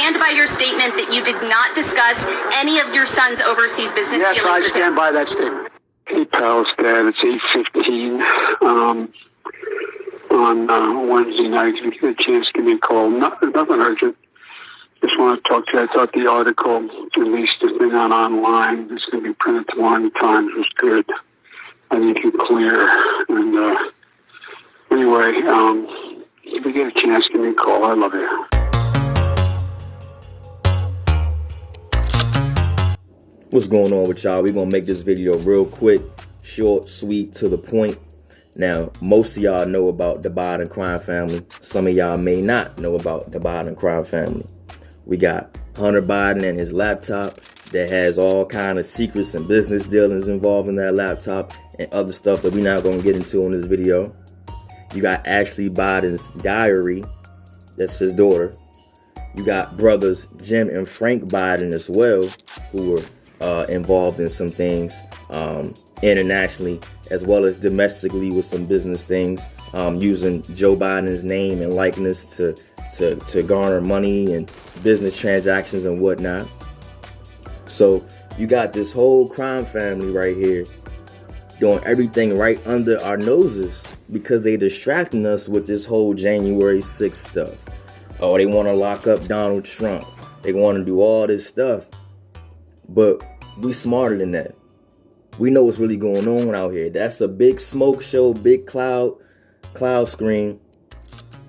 stand by your statement that you did not discuss any of your son's overseas business dealings? Yes, I stand by that statement. Hey, pals, Dad, it's 8:15 on Wednesday night. If you get a chance, give me a call. Nothing urgent. Just want to talk to you. I thought the article, at least the thing online, it's going to be printed tomorrow in the Times, was good. I think you're clear. And anyway, if you get a chance, give me a call. I love you. What's going on with y'all? We're going to make this video real quick, short, sweet, to the point. Now, most of y'all know about the Biden crime family. Some of y'all may not know about the Biden crime family. We got Hunter Biden and his laptop that has all kind of secrets and business dealings involved in that laptop and other stuff that we're not going to get into in this video. You got Ashley Biden's diary. That's his daughter. You got brothers Jim and Frank Biden as well, who were involved in some things internationally as well as domestically with some business things, using Joe Biden's name and likeness to garner money and business transactions and whatnot. So you got this whole crime family right here doing everything right under our noses because they distracting us with this whole January 6th stuff. Oh, they want to lock up Donald Trump. They want to do all this stuff. But we smarter than that. We know what's really going on out here. That's a big smoke show, big cloud screen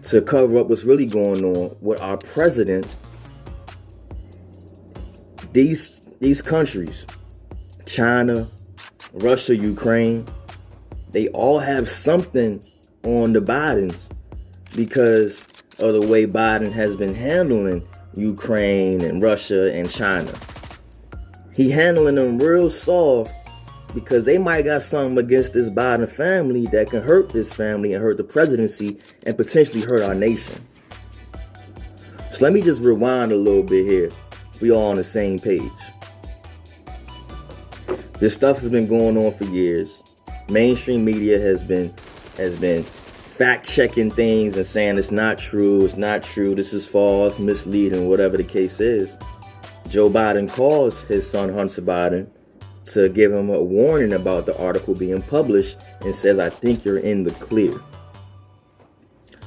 to cover up what's really going on with our president. These countries, China, Russia, Ukraine, they all have something on the Bidens because of the way Biden has been handling Ukraine and Russia and China. He handling them real soft because they might got something against this Biden family that can hurt this family and hurt the presidency and potentially hurt our nation. So let me just rewind a little bit here. We all on the same page. This stuff has been going on for years. Mainstream media has been fact-checking things and saying it's not true, this is false, misleading, whatever the case is. Joe Biden calls his son Hunter Biden to give him a warning about the article being published and says, I think you're in the clear.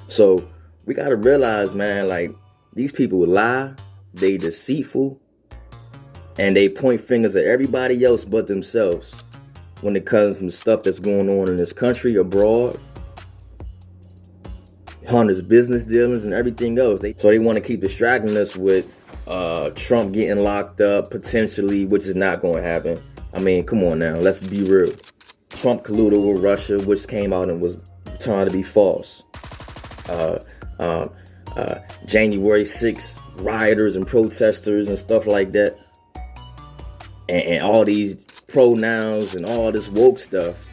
So we got to realize, man, like, these people lie, they deceitful, and they point fingers at everybody else but themselves when it comes to stuff that's going on in this country, abroad, Hunter's business dealings and everything else. So they want to keep distracting us with Trump getting locked up potentially, which is not going to happen. I mean, come on now, let's be real. Trump colluded with Russia, which came out and was turned to be false. January 6th rioters and protesters and stuff like that, and all these pronouns and all this woke stuff.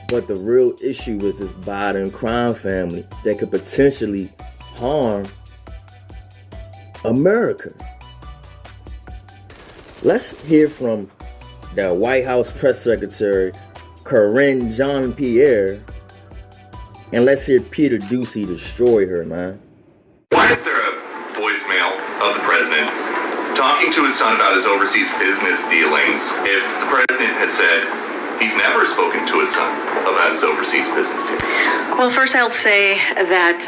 But the real issue is this Biden crime family that could potentially harm America. Let's hear from the White House press secretary, Karine Jean-Pierre, and let's hear Peter Doocy destroy her, man. Why is there a voicemail of the president talking to his son about his overseas business dealings if the president has said he's never spoken to his son about his overseas business dealings? Well, first I'll say that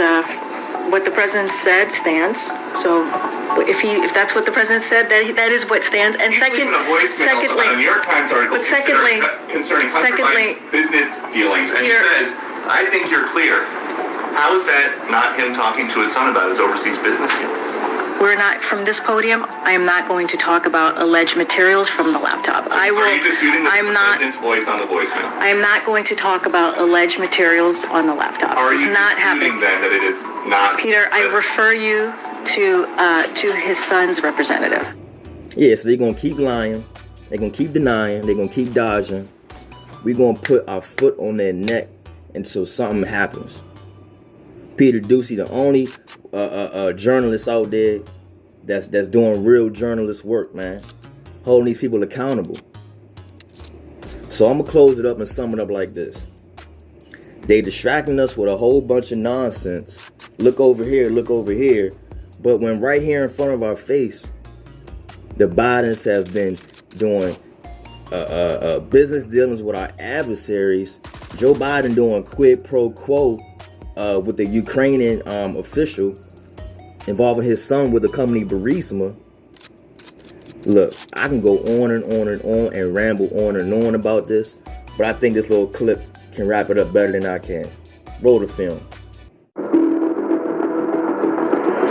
what the president said stands. So if that's what the president said, that is what stands. And secondly, a New York Times article concerning Hunter Biden's business dealings, and he says, I think you're clear. How is that not him talking to his son about his overseas business dealings? We're not, from this podium, I am not going to talk about alleged materials from the laptop. Are you disputing the president's voice on the voicemail? I am not going to talk about alleged materials on the laptop. Are it's you not disputing happening then that it is not? Peter, I refer you to his son's representative. Yeah, so they're going to keep lying. They're going to keep denying. They're going to keep dodging. We're going to put our foot on their neck until something happens. Peter Doocy, the only journalist out there that's doing real journalist work, man. Holding these people accountable. So I'm going to close it up and sum it up like this. They distracting us with a whole bunch of nonsense. Look over here, But when right here in front of our face, the Bidens have been doing business dealings with our adversaries, Joe Biden doing quid pro quo with the Ukrainian official involving his son with the company Burisma. Look, I can go on and on and on and ramble on and on about this, but I think this little clip can wrap it up better than I can. Roll the film.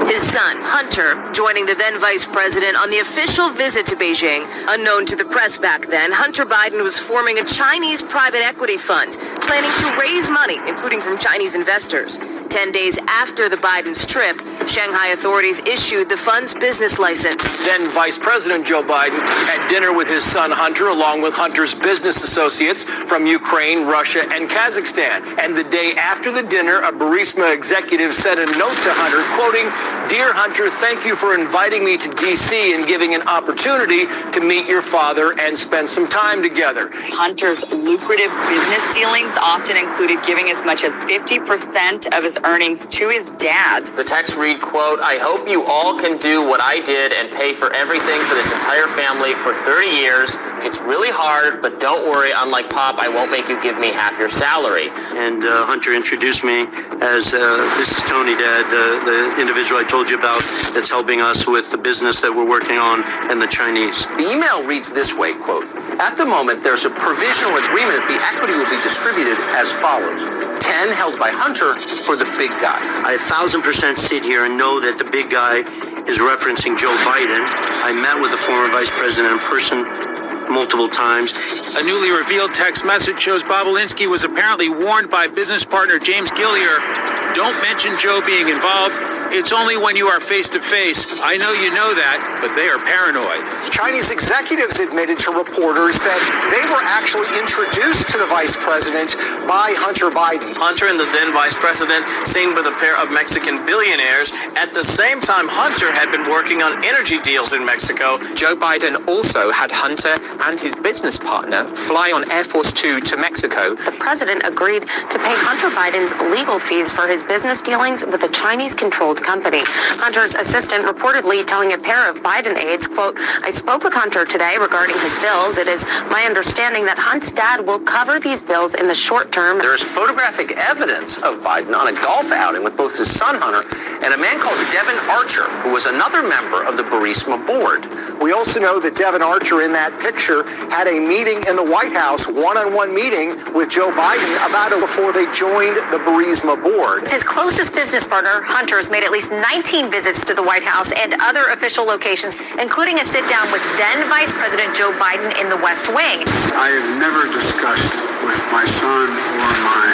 His son, Hunter, joining the then vice president on the official visit to Beijing. Unknown to the press back then, Hunter Biden was forming a Chinese private equity fund, planning to raise money, including from Chinese investors. 10 days after the Biden's trip, Shanghai authorities issued the fund's business license. Then Vice President Joe Biden had dinner with his son Hunter, along with Hunter's business associates from Ukraine, Russia, and Kazakhstan. And the day after the dinner, a Burisma executive sent a note to Hunter, quoting, "Dear Hunter, thank you for inviting me to D.C. and giving an opportunity to meet your father and spend some time together." Hunter's lucrative business dealings often included giving as much as 50% of his earnings to his dad. The text read, quote, "I hope you all can do what I did and pay for everything for this entire family for 30 years. It's really hard, but don't worry. Unlike Pop, I won't make you give me half your salary." And Hunter introduced me as, this is Tony, Dad, the individual I told you about that's helping us with the business that we're working on and the Chinese. The email reads this way, quote, "At the moment, there's a provisional agreement that the equity will be distributed as follows. 10 held by Hunter for the big guy." I 1,000% sit here and know that the big guy is referencing Joe Biden. I met with the former vice president in person multiple times. A newly revealed text message shows Bobulinski was apparently warned by business partner James Gillier, "Don't mention Joe being involved. It's only when you are face to face. I know you know that, but they are paranoid." Chinese executives admitted to reporters that they were actually introduced to the vice president by Hunter Biden. Hunter and the then vice president seen with a pair of Mexican billionaires. At the same time, Hunter had been working on energy deals in Mexico. Joe Biden also had Hunter and his business partner fly on Air Force Two to Mexico. The president agreed to pay Hunter Biden's legal fees for his business dealings with a Chinese-controlled company. Hunter's assistant reportedly telling a pair of Biden aides, quote, "I spoke with Hunter today regarding his bills. It is my understanding that Hunt's dad will cover these bills in the short term." There is photographic evidence of Biden on a golf outing with both his son Hunter and a man called Devin Archer, who was another member of the Burisma board. We also know that Devin Archer in that picture had a meeting in the White House, one-on-one meeting with Joe Biden about it before they joined the Burisma board. His closest business partner, Hunter's, made at least 19 visits to the White House and other official locations, including a sit-down with then Vice President Joe Biden in the West Wing. I have never discussed with my son or my